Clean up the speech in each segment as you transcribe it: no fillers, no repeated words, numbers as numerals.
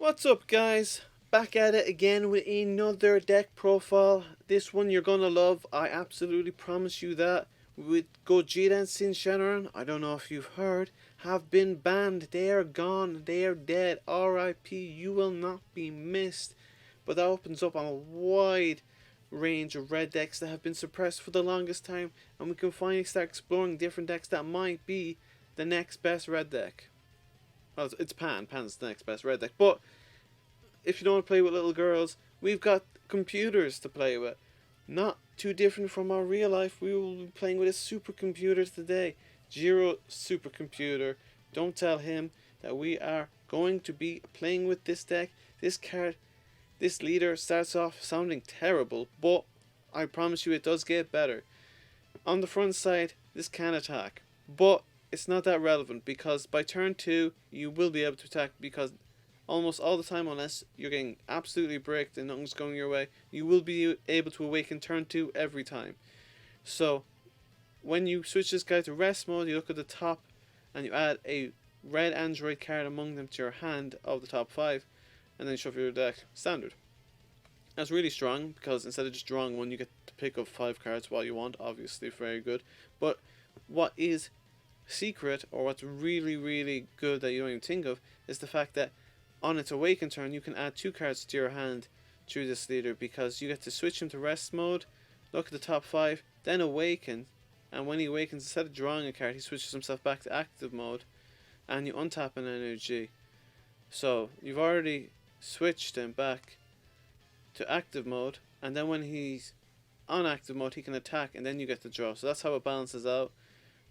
What's up, guys? Back at it again with another deck profile. This one you're gonna love, I absolutely promise you that. With Gogeta and Sin Shenron, I don't know if you've heard, have been banned. They are gone, they are dead. RIP, you will not be missed. But that opens up a wide range of red decks that have been suppressed for the longest time, and we can finally start exploring different decks that might be the next best red deck. Well, it's Pan. Pan's the next best red deck, but if you don't want to play with little girls, we've got computers to play with. Not too different from our real life. We will be playing with a supercomputer today. Jiro Supercomputer. Don't tell him that we are going to be playing with this deck. This card, this leader starts off sounding terrible, but I promise you it does get better. On the front side, this can attack, but it's not that relevant because by turn 2 you will be able to attack because almost all the time, unless you're getting absolutely bricked and nothing's going your way, you will be able to awaken turn 2 every time. So, when you switch this guy to rest mode, you look at the top and you add a red Android card among them to your hand of the top 5, and then shuffle your deck standard. That's really strong because instead of just drawing one, you get to pick up 5 cards while you want, obviously, very good. But what is secret, or what's really good that you don't even think of, is the fact that on its awaken turn, you can add 2 cards to your hand through this leader because you get to switch him to rest mode, look at the top 5, then awaken, and when he awakens, instead of drawing a card, he switches himself back to active mode, and you untap an energy. So you've already switched him back to active mode, and then when he's on active mode, he can attack, and then you get to draw. So that's how it balances out.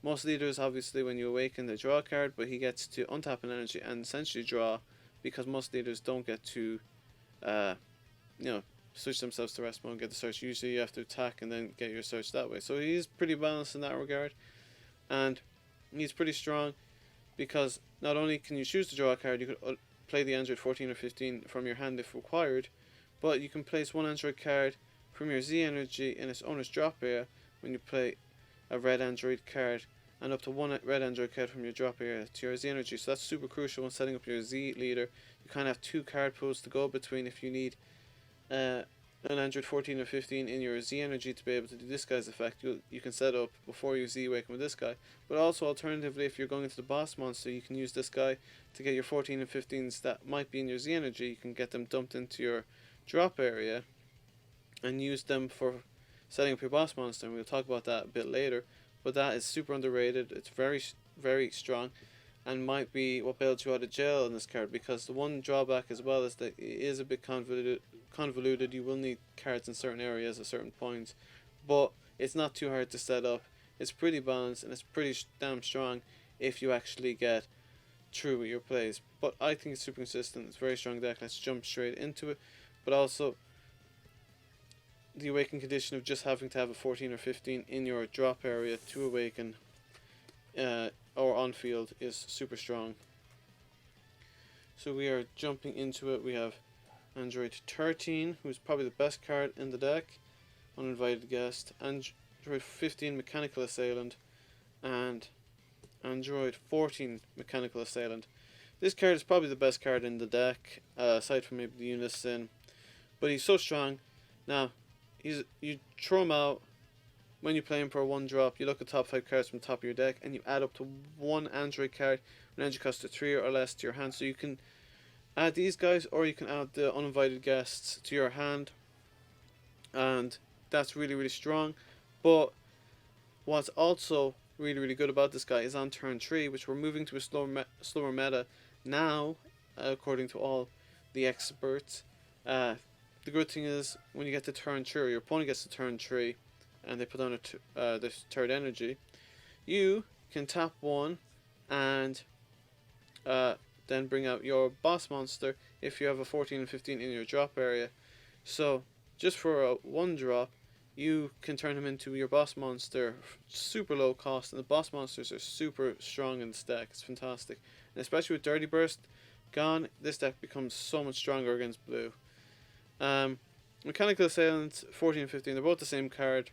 Most leaders, obviously, when you awaken, they draw a card, but he gets to untap an energy and essentially draw, because most leaders don't get to, uh, switch themselves to rest mode and get the search. Usually you have to attack and then get your search that way. So he's pretty balanced in that regard, and he's pretty strong because not only can you choose to draw a card, you could play the Android 14 or 15 from your hand if required, but you can place one Android card from your Z energy in its owner's drop area when you play a red Android card, and up to one red Android card from your drop area to your Z energy. So that's super crucial when setting up your Z leader. You kind of have 2 card pools to go between if you need an Android 14 or 15 in your Z energy to be able to do this guy's effect. You can set up before you Z awaken with this guy. But also alternatively, if you're going into the boss monster, you can use this guy to get your 14 and 15s that might be in your Z energy. You can get them dumped into your drop area and use them for setting up your boss monster, and we'll talk about that a bit later. But that is super underrated. It's very strong, and might be what bailed you out of jail in this card, because the one drawback as well is that it is a bit convoluted. You will need cards in certain areas at certain points, but it's not too hard to set up. It's pretty balanced, and it's pretty damn strong if you actually get through with your plays. But I think it's super consistent. It's a very strong deck. Let's jump straight into it. But also, the awaken condition of just having to have a 14 or 15 in your drop area to awaken or on field is super strong. So we are jumping into it. We have Android13, who's probably the best card in the deck, uninvited guest, Android 15 Mechanical Assailant, and Android 14 Mechanical Assailant. This card is probably the best card in the deck, aside from maybe the Unison, but he's so strong. Now, you throw him out when you play him for a 1-drop. You look at top 5 cards from the top of your deck, and you add up to 1 Android card, an energy cost of 3 or less to your hand. So you can add these guys, or you can add the uninvited guests to your hand, and that's really strong. But what's also really good about this guy is on turn 3, which we're moving to a slower meta now, according to all the experts. The good thing is, when you get to turn 3, or your opponent gets to turn 3, and they put on the third energy, you can tap 1 and then bring out your boss monster if you have a 14 and 15 in your drop area. So, just for a 1-drop, you can turn him into your boss monster, super low cost, and the boss monsters are super strong in this deck. It's fantastic. And especially with Dirty Burst gone, this deck becomes so much stronger against blue. Mechanical Assailant 14 and 15, they're both the same card.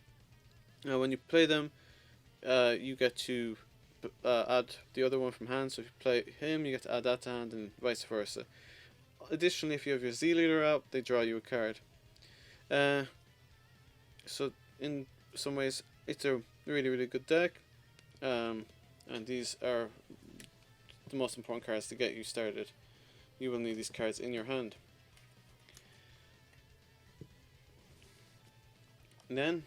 When you play them, you get to add the other one from hand. So if you play him, you get to add that to hand, and vice versa. additionally, if you have your Z leader out, they draw you a card. So in some ways, it's a really good deck. And these are the most important cards to get you started. You will need these cards in your hand. And then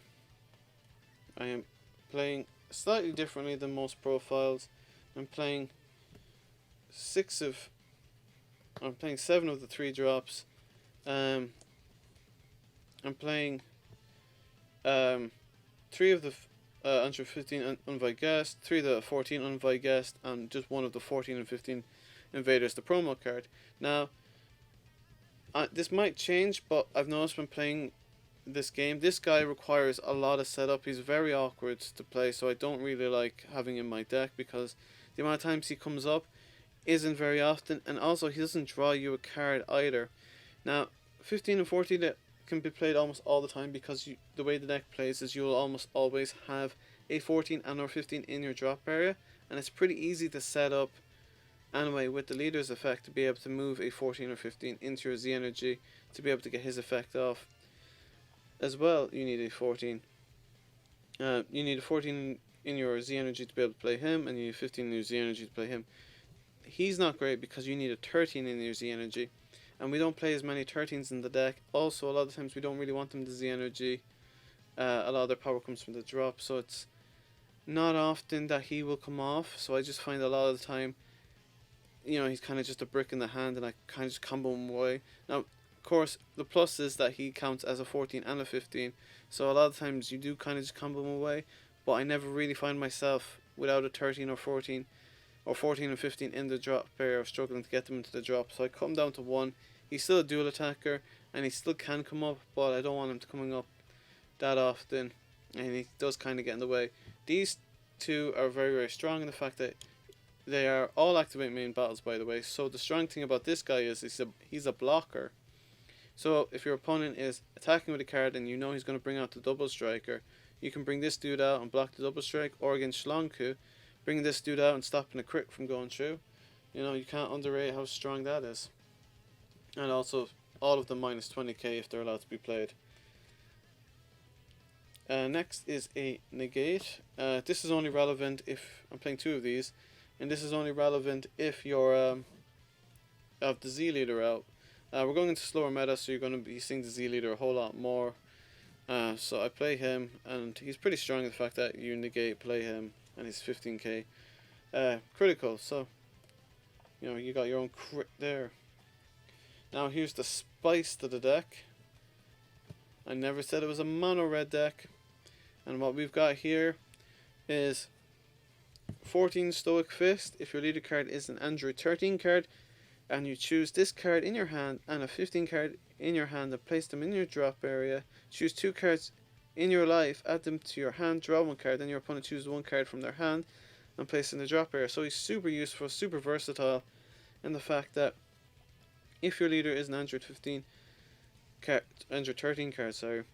I am playing slightly differently than most profiles. I'm playing 7 of the 3 drops. I'm playing 3 of the Android 15 Unvite Guest, 3 of the 14 Unvite Guest, and just 1 of the 14 and 15 Invaders, the promo card. Now, this might change, but I've noticed when playing this game, this guy requires a lot of setup. He's very awkward to play, so I don't really like having him in my deck because the amount of times he comes up isn't very often, and also he doesn't draw you a card either. Now, 15 and 14 that can be played almost all the time because the way the deck plays is you'll almost always have a 14 and or 15 in your drop area, and it's pretty easy to set up anyway with the leader's effect to be able to move a 14 or 15 into your Z energy to be able to get his effect off. As well, you need a 14. You need a 14 in your Z energy to be able to play him, and you need 15 in your Z energy to play him. He's not great because you need a 13 in your Z energy, and we don't play as many 13s in the deck. Also, a lot of times we don't really want them to Z energy. A lot of their power comes from the drop, so it's not often that he will come off. So I just find a lot of the time, he's kind of just a brick in the hand, and I kind of just combo him away. Now, of course, the plus is that he counts as a 14 and a 15, so a lot of times you do kind of just combo him away, but I never really find myself without a 13 or 14 or 14 and 15 in the drop pair of struggling to get them into the drop. So I come down to 1. He's still a dual attacker, and he still can come up, but I don't want him to coming up that often, and he does kind of get in the way. These 2 are very strong in the fact that they are all activate main battles, by the way. So the strong thing about this guy is he's a blocker. So if your opponent is attacking with a card and you know he's going to bring out the double striker, you can bring this dude out and block the double strike, or against Shlonku, bring this dude out and stopping a crit from going through. You can't underrate how strong that is. And also, all of them minus 20k if they're allowed to be played. Next is a negate. This is only relevant if I'm playing 2 of these, and this is only relevant if you're have the Z leader out. We're going into slower meta, so you're going to be seeing the Z leader a whole lot more. So I play him, and he's pretty strong in the fact that you negate, play him, and he's 15k critical. So you got your own crit there. Now here's the spice to the deck. I never said it was a mono red deck, and what we've got here is 14 Stoic Fist. If your leader card is an Android 13 card, and you choose this card in your hand and a 15 card in your hand and place them in your drop area, choose 2 cards in your life, add them to your hand, draw 1 card, then your opponent chooses 1 card from their hand and place it in the drop area. So he's super useful, super versatile, in the fact that if your leader is an Android 15 card, Android 13 card,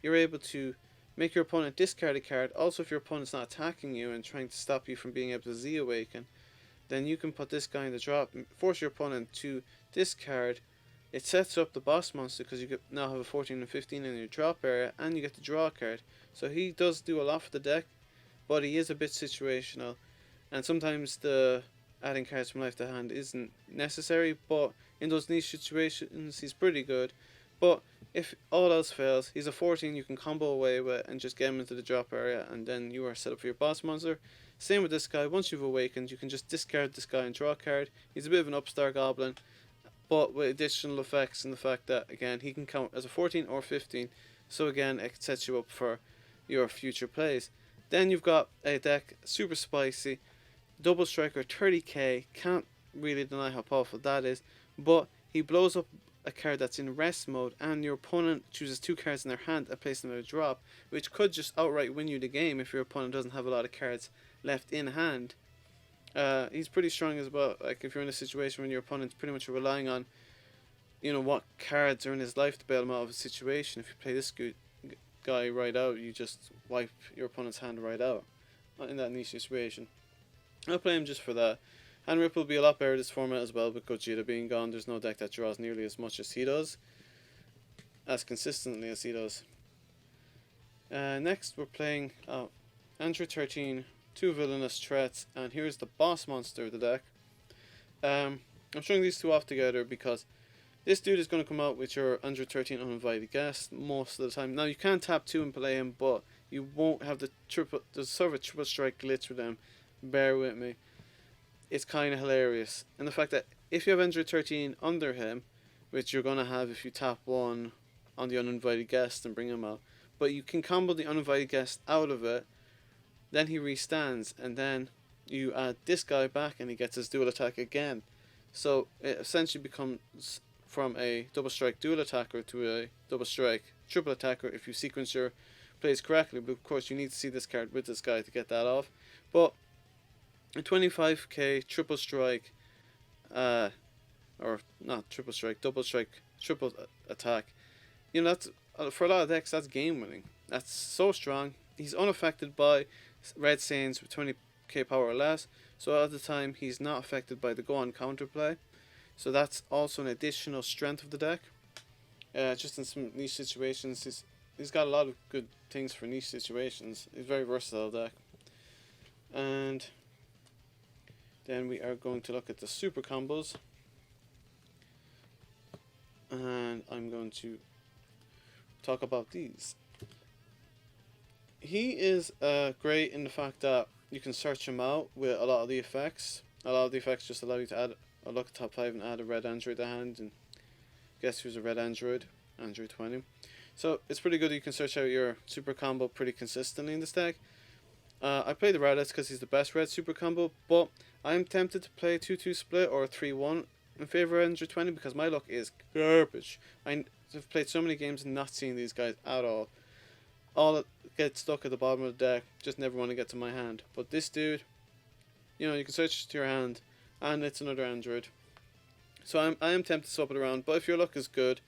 you're able to make your opponent discard a card. Also, if your opponent's not attacking you and trying to stop you from being able to Z awaken, then you can put this guy in the drop and force your opponent to discard. It sets up the boss monster because you now have a 14 and 15 in your drop area, and you get to draw a card. So he does do a lot for the deck, but he is a bit situational, and sometimes the adding cards from life to hand isn't necessary, but in those niche situations he's pretty good. But if all else fails, he's a 14 you can combo away with and just get him into the drop area, and then you are set up for your boss monster. Same with this guy. Once you've awakened, you can just discard this guy and draw a card. He's a bit of an upstart goblin, but with additional effects and the fact that, again, he can count as a 14 or 15. So again, it sets you up for your future plays. Then you've got a deck, super spicy, double striker, 30k. Can't really deny how powerful that is, but he blows up a card that's in rest mode, and your opponent chooses 2 cards in their hand and places them in a drop, which could just outright win you the game if your opponent doesn't have a lot of cards left in hand. He's pretty strong as well. Like if you're in a situation when your opponent's pretty much relying on, what cards are in his life to bail him out of a situation. If you play this guy right out, you just wipe your opponent's hand right out in that niche situation. I'll play him just for that. And Rip will be a lot better this format as well, with Gogeta being gone. There's no deck that draws nearly as much as he does, as consistently as he does. Next we're playing Android13, 2 villainous threats, and here's the boss monster of the deck. I'm showing these two off together because this dude is going to come out with your Android13 uninvited guest most of the time. Now you can tap 2 and play him, but you won't have the sort of a triple strike glitch with him. Bear with me. It's kind of hilarious. And the fact that if you have Android13 under him, which you're going to have if you tap 1 on the uninvited guest and bring him out, but you can combo the uninvited guest out of it, then he restands, and then you add this guy back and he gets his dual attack again. So it essentially becomes from a double strike dual attacker to a double strike triple attacker if you sequence your plays correctly. But of course you need to see this card with this guy to get that off. But a 25k triple strike, or not triple strike, double strike triple attack, you know, that's for a lot of decks that's game winning. That's so strong. He's unaffected by red Saiyans with 20k power or less, so at the time he's not affected by the go on counterplay. So that's also an additional strength of the deck. Just in some niche situations, he's got a lot of good things for niche situations. He's a very versatile deck. And then we are going to look at the super combos, and I'm going to talk about these. He is great in the fact that you can search him out with a lot of the effects. A lot of the effects just allow you to add a look at top 5 and add a red Android to hand, and guess who's a red Android? Android 20. So it's pretty good. You can search out your super combo pretty consistently in this deck. I play the Raditz because he's the best red super combo, but I'm tempted to play a 2-2 split or a 3-1 in favor of Android 20 because my luck is garbage. I've played so many games and not seen these guys at all. All that gets stuck at the bottom of the deck, just never want to get to my hand. But this dude, you know, you can search to your hand, and it's another Android. So I am tempted to swap it around, but if your luck is good,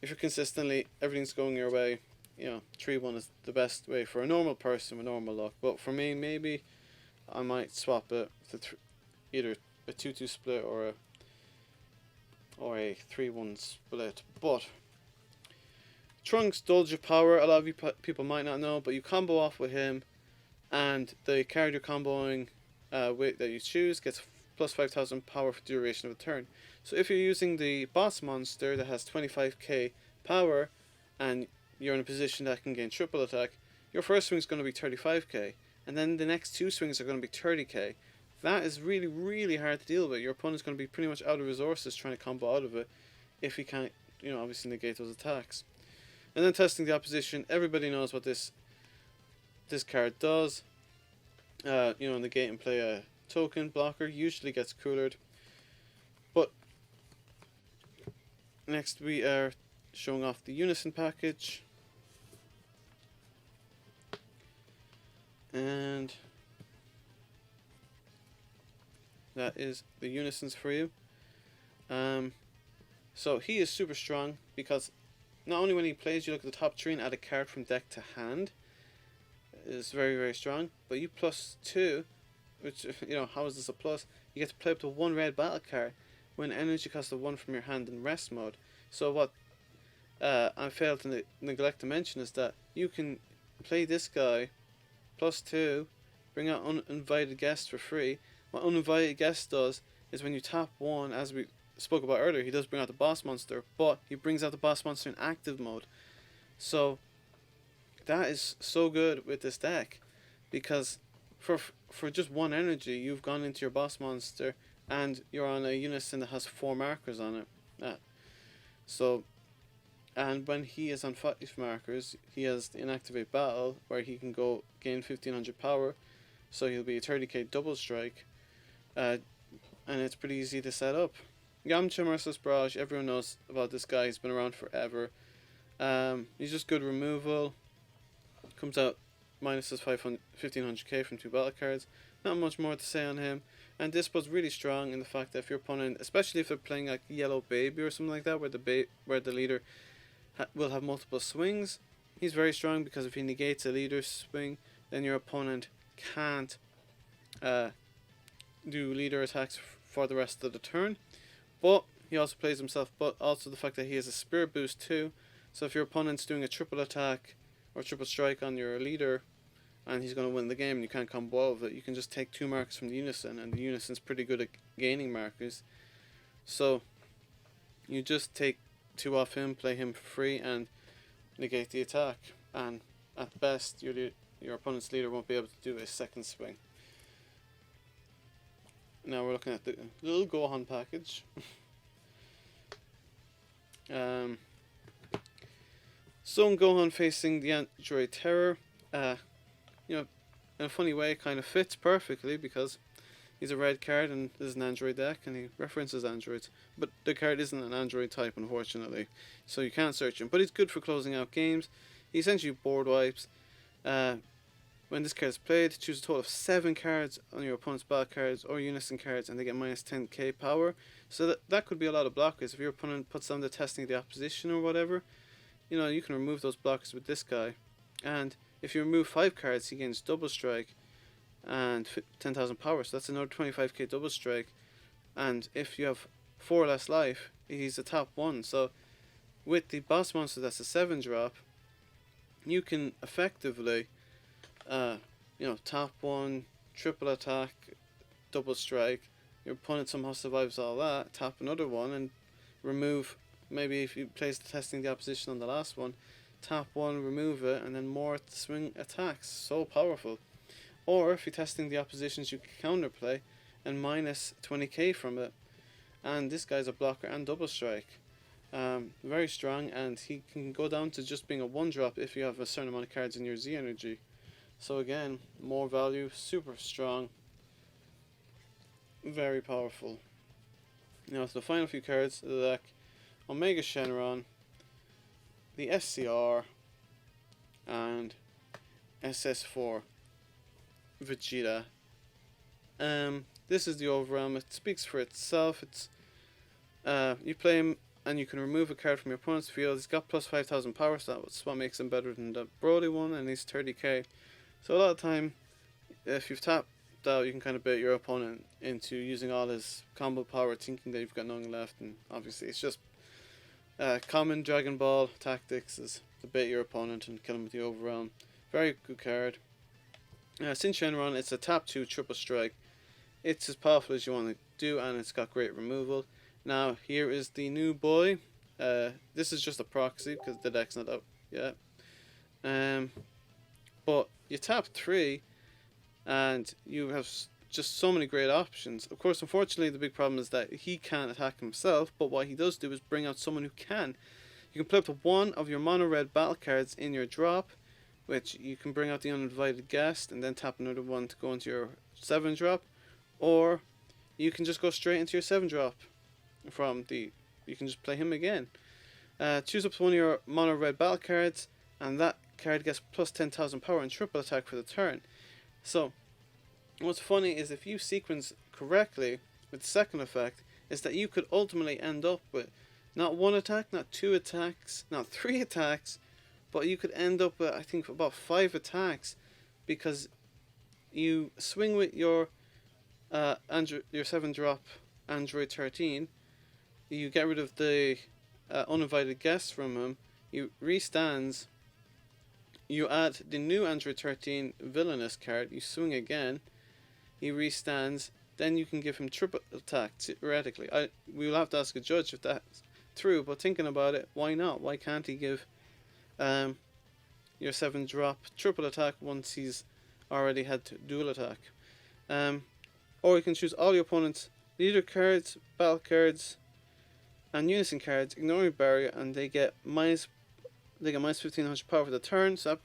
if you're consistently, everything's going your way, you know, 3-1 is the best way for a normal person with normal luck. But for me, maybe I might swap it to either a 2-2 split or a 3-1 split. But Trunks Dulge of Power, a lot of you people might not know, but you combo off with him, and the card you're comboing with that you choose gets plus 5,000 power for the duration of a turn. So if you're using the boss monster that has 25k power, and you're in a position that can gain triple attack, your first swing is going to be 35k, and then the next 2 swings are going to be 30k. That is really, really hard to deal with. Your opponent's going to be pretty much out of resources trying to combo out of it if he can't, you know, obviously negate those attacks. And then testing the opposition, everybody knows what this card does. You know, negate and play a token blocker, usually gets coolered. But next we are showing off the Unison package. And that is the Unisons for you. So he is super strong because not only when he plays, you look at the top 3 and add a card from deck to hand. It's very, very strong. But you +2, which, you know, how is this a plus? You get to play up to 1 red battle card when energy costs of 1 from your hand in rest mode. So what I failed to neglect to mention is that you can play this guy +2, bring out uninvited guests for free. What uninvited guest does is when you tap 1, as we spoke about earlier, he does bring out the boss monster, but he brings out the boss monster in active mode. So that is so good with this deck, because for just 1 energy you've gone into your boss monster and you're on a unison that has 4 markers on it. So, and when he is on 5 markers, he has the inactivate battle where he can go gain 1500 power, so he'll be a 30k double strike, and it's pretty easy to set up. Yamcha Merciless Barrage, everyone knows about this guy, he's been around forever. He's just good removal, comes out minuses 1500k from 2 battle cards, not much more to say on him. And Dispo's really strong in the fact that if your opponent, especially if they're playing like Yellow Baby or something like that, where the leader will have multiple swings, he's very strong because if he negates a leader's swing, then your opponent can't do leader attacks for the rest of the turn. But he also plays himself, but also the fact that he has a spirit boost too. So if your opponent's doing a triple attack or triple strike on your leader, and he's going to win the game and you can't combo out of it, you can just take 2 markers from the unison, and the unison's pretty good at gaining markers. So you just take 2 off him, play him for free, and negate the attack. And at best, your opponent's leader won't be able to do a second swing. Now we're looking at the little Gohan package. Son Gohan facing the Android Terror. You know, in a funny way, it kind of fits perfectly because he's a red card and this is an Android deck and he references androids. But the card isn't an Android type, unfortunately, so you can't search him. But he's good for closing out games. He essentially board wipes. When this card is played, choose a total of 7 cards on your opponent's battle cards or unison cards, and they get minus 10k power. So that could be a lot of blockers. If your opponent puts on the testing the opposition or whatever, you know, you can remove those blockers with this guy. And if you remove 5 cards, he gains double strike and 10,000 power. So that's another 25k double strike. And if you have 4 less life, he's a top 1. So with the boss monster that's a 7 drop, you can effectively you know, top 1, triple attack, double strike. Your opponent somehow survives all that, tap another one and remove, maybe if you place the testing the opposition on the last one, tap 1, remove it, and then more swing attacks. So powerful. Or if you're testing the oppositions, you can counterplay and minus 20k from it. And this guy's a blocker and double strike. Very strong, and he can go down to just being a 1 drop if you have a certain amount of cards in your Z energy. So again, more value, super strong, very powerful. Now to the final few cards of the deck: Omega Shenron, the SCR, and SS4 Vegeta. This is the overwhelm. It speaks for itself. It's you play him and you can remove a card from your opponent's field. He's got plus 5,000 power, so that's what makes him better than the Brody one, and he's 30k. So a lot of time, if you've tapped out, you can kind of bait your opponent into using all his combo power, thinking that you've got nothing left, and obviously it's just common Dragon Ball tactics is to bait your opponent and kill him with the overwhelm. Very good card. Since Shenron, it's a tap 2 triple strike. It's as powerful as you want to do, and it's got great removal. Now here is the new boy. This is just a proxy because the deck's not out yet. But you tap 3 and you have just so many great options. Of course, unfortunately, the big problem is that he can't attack himself, but what he does do is bring out someone who can. You can play up to 1 of your mono red battle cards in your drop, which you can bring out the uninvited guest and then tap another one to go into your 7 drop, or you can just go straight into your 7 drop from the, you can just play him again. Choose up to 1 of your mono red battle cards, and that card gets plus 10,000 power and triple attack for the turn. So what's funny is if you sequence correctly with the second effect, is that you could ultimately end up with not 1 attack, not 2 attacks, not 3 attacks, but you could end up with, I think, about 5 attacks, because you swing with your 7 drop Android 13, you get rid of the uninvited guests from him, you restands, you add the new Android 13 villainous card, you swing again, he restands, then you can give him triple attack, theoretically. We will have to ask a judge if that's true, but thinking about it, why not? Why can't he give your 7 drop triple attack once he's already had dual attack? Or you can choose all your opponent's leader cards, battle cards, and unison cards, ignore your barrier, and they get minus 1500 power for the turn, so that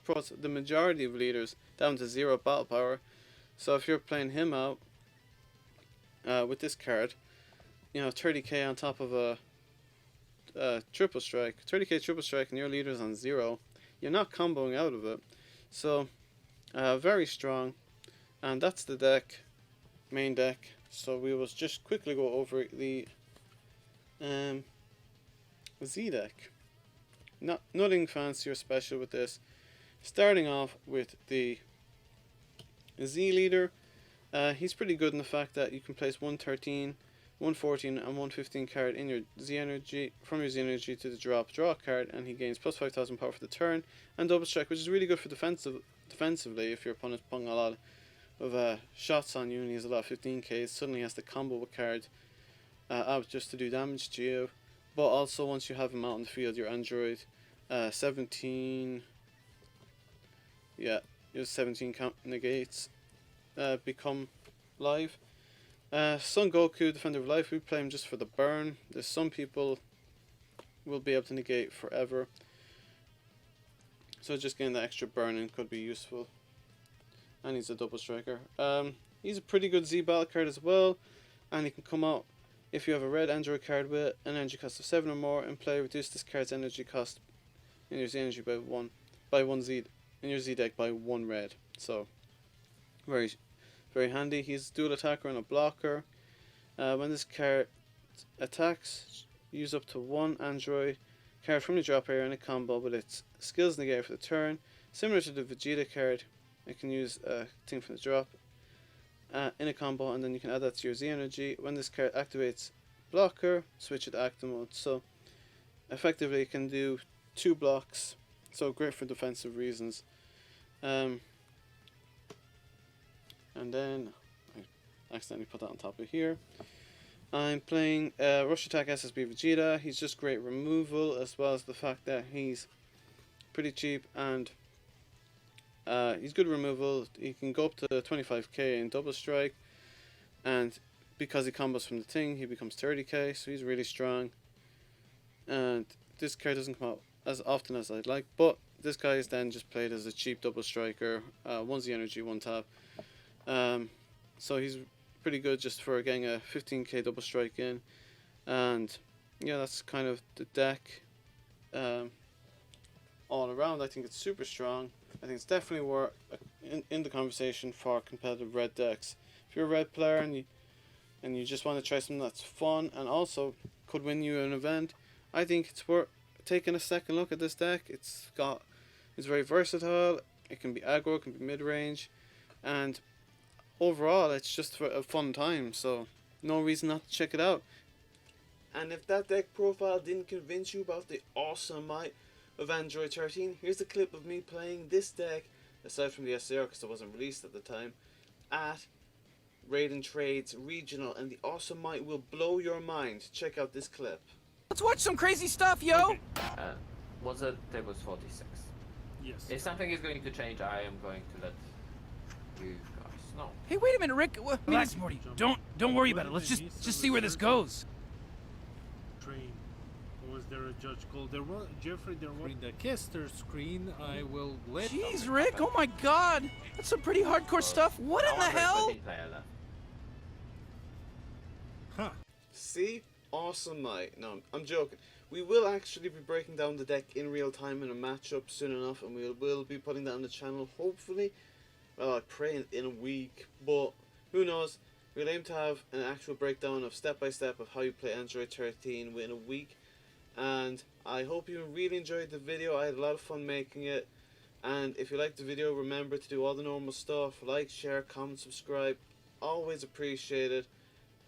puts the majority of leaders down to 0 battle power. So if you're playing him out with this card, you know, 30k on top of a triple strike, 30k triple strike, and your leader's on 0, you're not comboing out of it. So very strong, and that's the deck, main deck. So we will just quickly go over the Z deck. Nothing fancy or special with this. Starting off with the Z leader, He's pretty good in the fact that you can place 113, 114, and 115 card in your Z energy from your Z energy to the draw a card, and he gains plus 5,000 power for the turn, and double strike, which is really good for defensively if your opponent's putting a lot of shots on you and he has a lot of 15k. Suddenly he has to combo a card out just to do damage to you. But also once you have him out on the field, your Android 17, yeah, your 17 count negates become live. Son Goku, Defender of Life, we play him just for the burn. There's some people will be able to negate forever, so just getting that extra burning could be useful. And he's a double striker. He's a pretty good Z battle card as well, and he can come out if you have a red Android card with an energy cost of 7 or more in play. Reduce this card's energy cost in your Z energy by one Z in your Z deck by 1 red. So very handy. He's a dual attacker and a blocker. When this card attacks, use up to 1 Android card from the drop area in a combo with its skills negated for the turn. Similar to the Vegeta card, it can use a thing from the drop in a combo, and then you can add that to your Z energy. When this card activates blocker, switch it to active mode. So effectively it can do 2 blocks, so great for defensive reasons. And then I accidentally put that on top of here. I'm playing Rush Attack SSB Vegeta. He's just great removal, as well as the fact that he's pretty cheap and he's good removal. He can go up to 25k in double strike, and because he combos from the thing, he becomes 30k, so he's really strong. And this card doesn't come out as often as I'd like, but this guy is then just played as a cheap double striker, 1 Z energy, 1 tap. So he's pretty good just for getting a 15k double strike in. And yeah, that's kind of the deck all around. I think it's super strong. I think it's definitely worth in the conversation for competitive red decks. If you're a red player and you just want to try something that's fun and also could win you an event, I think it's worth taking a second look at this deck. It's very versatile. It can be aggro, it can be mid range, and overall it's just for a fun time. So no reason not to check it out. And if that deck profile didn't convince you about the awesome might of Android 13, here's a clip of me playing this deck, aside from the SAR because it wasn't released at the time, at Raid and Trades Regional, and the awesome might will blow your mind. Check out this clip. Let's watch some crazy stuff, yo! Okay. Was it table 46? Yes. If something is going to change, I am going to let you guys know. Hey, wait a minute, Rick. Relax, Morty. Don't worry about it. Let's just see where this goes. Train. Or was there a judge called? There was Jeffrey. There was in the caster screen. I will let. Jeez, Rick. Oh my God. That's some pretty hardcore stuff. What in the hell? 120 player left. Huh. See? Awesome might. No, I'm joking. We will actually be breaking down the deck in real time in a matchup soon enough, and we'll be putting that on the channel hopefully. Well, I pray in a week, but who knows. We'll aim to have an actual breakdown of step by step of how you play Android 13 within a week. And I hope you really enjoyed the video. I had a lot of fun making it. And if you liked the video, remember to do all the normal stuff. Like, share, comment, subscribe. Always appreciated.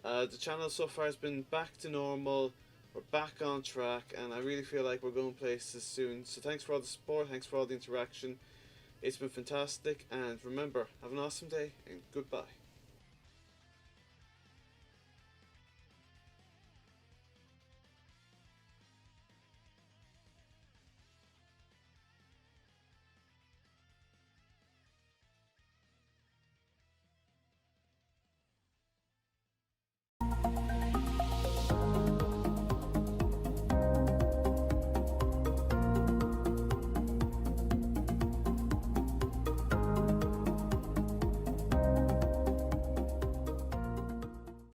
The channel so far has been back to normal. We're back on track, and I really feel like we're going places soon. So thanks for all the support, thanks for all the interaction. It's been fantastic, and remember, have an awesome day, and goodbye.